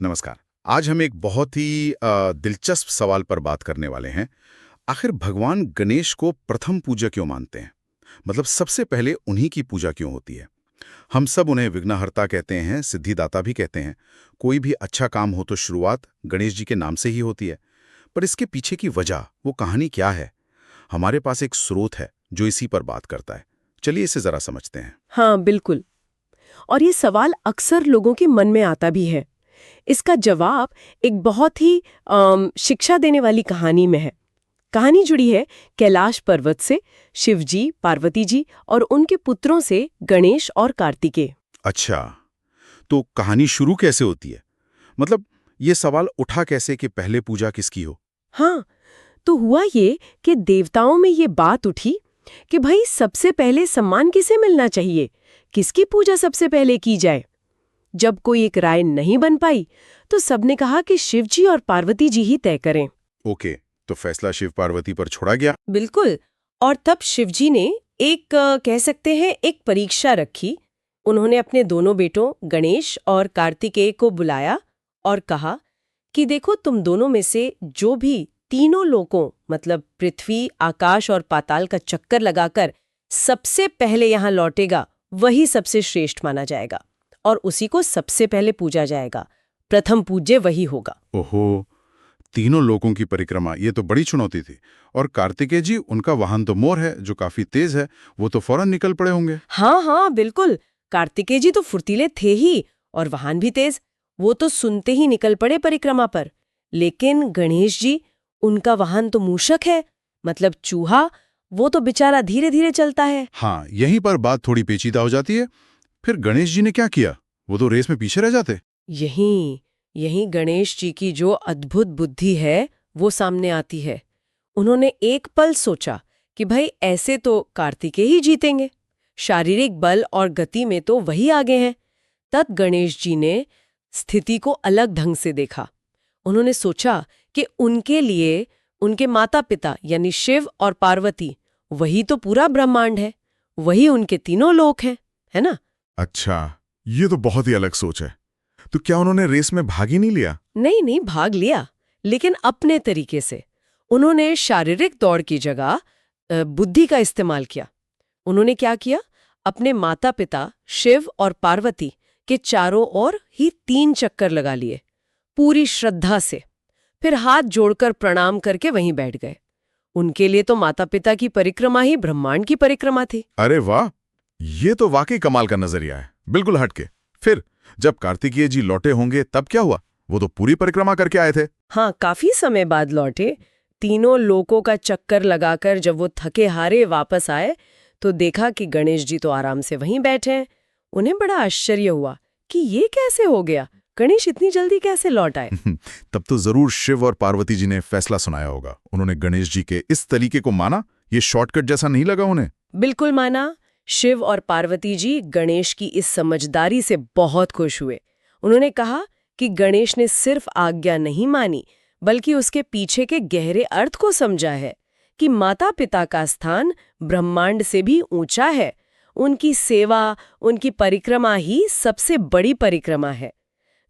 नमस्कार। आज हम एक बहुत ही दिलचस्प सवाल पर बात करने वाले हैं। आखिर भगवान गणेश को प्रथम पूज्य क्यों मानते हैं? मतलब सबसे पहले उन्हीं की पूजा क्यों होती है? हम सब उन्हें विघ्नहर्ता कहते हैं, सिद्धिदाता भी कहते हैं। कोई भी अच्छा काम हो तो शुरुआत गणेश जी के नाम से ही होती है। पर इसके पीछे की वजह, वो कहानी क्या है? हमारे पास एक स्रोत है जो इसी पर बात करता है। चलिए इसे जरा समझते हैं। हाँ, बिल्कुल। और ये सवाल अक्सर लोगों के मन में आता भी है। इसका जवाब एक बहुत ही शिक्षा देने वाली कहानी में है। कहानी जुड़ी है कैलाश पर्वत से, शिवजी, पार्वती जी और उनके पुत्रों से, गणेश और कार्तिकेय। अच्छा, तो कहानी शुरू कैसे होती है? मतलब ये सवाल उठा कैसे कि पहले पूजा किसकी हो? हाँ, तो हुआ ये कि देवताओं में ये बात उठी कि भाई सबसे पहले सम्मान किसे मिलना चाहिए, किसकी पूजा सबसे पहले की जाए। जब कोई एक राय नहीं बन पाई तो सबने कहा कि शिवजी और पार्वती जी ही तय करें। ओके, तो फैसला शिव पार्वती पर छोड़ा गया। बिल्कुल। और तब शिवजी ने एक कह सकते हैं एक परीक्षा रखी। उन्होंने अपने दोनों बेटों गणेश और कार्तिकेय को बुलाया और कहा कि देखो, तुम दोनों में से जो भी तीनों लोकों मतलब पृथ्वी, आकाश और पाताल का चक्कर लगाकर सबसे पहले यहाँ लौटेगा, वही सबसे श्रेष्ठ माना जाएगा और उसी को सबसे पहले पूजा जाएगा। प्रथम पूज्य वही होगा। ओहो, तीनों लोगों की परिक्रमा, ये तो बड़ी चुनौती थी। और कार्तिकेय जी, उनका वाहन तो मोर है जो काफी तेज है, वो तो फौरन निकल पड़े होंगे। हाँ हाँ, बिल्कुल। कार्तिकेय जी तो फुर्तीले थे ही और वाहन भी तेज। वो तो सुनते ही निकल पड़े परिक्रमा पर। लेकिन गणेश जी, उनका वाहन तो मूषक है, मतलब चूहा। वो तो बेचारा धीरे धीरे चलता है। हाँ, यहीं पर बात थोड़ी पेचीदा हो जाती है। फिर गणेश जी ने क्या किया? वो तो रेस में पीछे रह जाते। यहीं यहीं गणेश जी की जो अद्भुत बुद्धि है वो सामने आती है। उन्होंने एक पल सोचा कि भाई ऐसे तो कार्तिकेय ही जीतेंगे, शारीरिक बल और गति में तो वही आगे हैं। तब गणेश जी ने स्थिति को अलग ढंग से देखा। उन्होंने सोचा कि उनके लिए उनके माता पिता यानी शिव और पार्वती, वही तो पूरा ब्रह्मांड है, वही उनके तीनों लोक हैं, है ना। अच्छा, ये तो बहुत ही अलग सोच है। तो क्या उन्होंने रेस में भाग ही नहीं लिया? नहीं नहीं, भाग लिया, लेकिन अपने तरीके से। उन्होंने शारीरिक दौड़ की जगह बुद्धि का इस्तेमाल किया। उन्होंने क्या किया, अपने माता पिता शिव और पार्वती के चारों ओर ही 3 चक्कर लगा लिए, पूरी श्रद्धा से। फिर हाथ जोड़कर प्रणाम करके वहीं बैठ गए। उनके लिए तो माता पिता की परिक्रमा ही ब्रह्मांड की परिक्रमा थी। अरे वाह, ये तो वाकई कमाल का नजरिया है, बिल्कुल हटके। फिर जब कार्तिकेय जी लौटे होंगे तब क्या हुआ? वो तो पूरी परिक्रमा करके आए थे। हाँ, काफी समय बाद लौटे। तीनों लोकों का चक्कर लगाकर जब वो थके हारे वापस आए तो देखा कि गणेश जी तो आराम से वहीं बैठे हैं। उन्हें बड़ा आश्चर्य हुआ कि ये कैसे हो गया, गणेश इतनी जल्दी कैसे लौट आए। तब तो जरूर शिव और पार्वती जी ने फैसला सुनाया होगा। उन्होंने गणेश जी के इस तरीके को माना? ये शॉर्टकट जैसा नहीं लगा उन्हें? बिल्कुल माना। शिव और पार्वती जी गणेश की इस समझदारी से बहुत खुश हुए। उन्होंने कहा कि गणेश ने सिर्फ आज्ञा नहीं मानी, बल्कि उसके पीछे के गहरे अर्थ को समझा है कि माता पिता का स्थान ब्रह्मांड से भी ऊंचा है। उनकी सेवा, उनकी परिक्रमा ही सबसे बड़ी परिक्रमा है।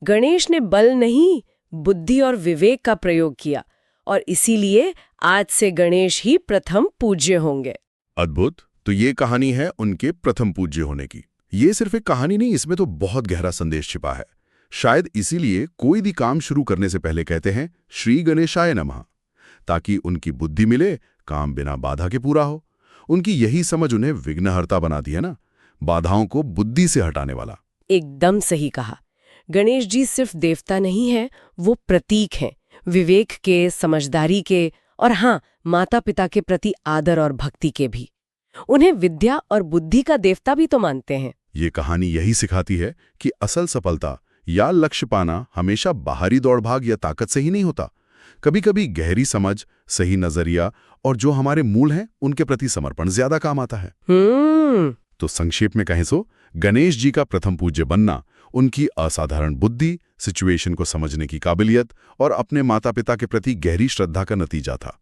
गणेश ने बल नहीं, बुद्धि और विवेक का प्रयोग किया और इसीलिए आज से गणेश ही प्रथम पूज्य होंगे। अद्भुत। तो ये कहानी है उनके प्रथम पूज्य होने की। ये सिर्फ एक कहानी नहीं, इसमें तो बहुत गहरा संदेश छिपा है। शायद इसीलिए कोई भी काम शुरू करने से पहले कहते हैं श्री गणेशाय नमः, ताकि उनकी बुद्धि मिले, काम बिना बाधा के पूरा हो। उनकी यही समझ उन्हें विघ्नहर्ता बना दी है ना, बाधाओं को बुद्धि से हटाने वाला। एकदम सही कहा। गणेश जी सिर्फ देवता नहीं हैं, वो प्रतीक हैं, विवेक के, समझदारी के और हाँ, माता पिता के प्रति आदर और भक्ति के भी। उन्हें विद्या और बुद्धि का देवता भी तो मानते हैं। ये कहानी यही सिखाती है कि असल सफलता या लक्ष्य पाना हमेशा बाहरी दौड़भाग या ताकत से ही नहीं होता। कभी कभी गहरी समझ, सही नजरिया और जो हमारे मूल हैं उनके प्रति समर्पण ज्यादा काम आता है। तो संक्षेप में कहें तो गणेश जी का प्रथम पूज्य बनना उनकी असाधारण बुद्धि, सिचुएशन को समझने की काबिलियत और अपने माता पिता के प्रति गहरी श्रद्धा का नतीजा था।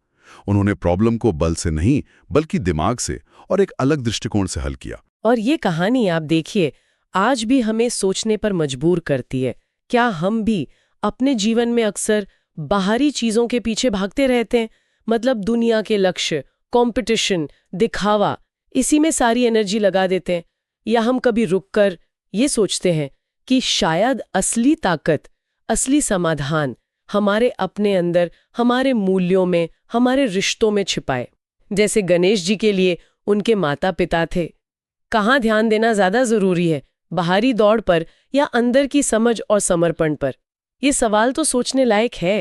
उन्होंने प्रॉब्लम को बल से नहीं बल्कि दिमाग से और एक अलग दृष्टिकोण से हल किया। और ये कहानी आप देखिए, आज भी हमें सोचने पर मजबूर करती है। क्या हम भी अपने जीवन में अक्सर बाहरी चीजों के पीछे भागते रहते हैं, मतलब दुनिया के लक्ष्य, कंपटीशन, दिखावा, इसी में सारी एनर्जी लगा देते हैं। या हम कभी रुककर ये सोचते हैं कि शायद असली ताकत, असली समाधान हमारे अपने अंदर, हमारे मूल्यों में, हमारे रिश्तों में छिपाए। जैसे गणेश जी के लिए उनके माता पिता थे। कहाँ ध्यान देना ज्यादा जरूरी है, बाहरी दौड़ पर या अंदर की समझ और समर्पण पर? ये सवाल तो सोचने लायक है।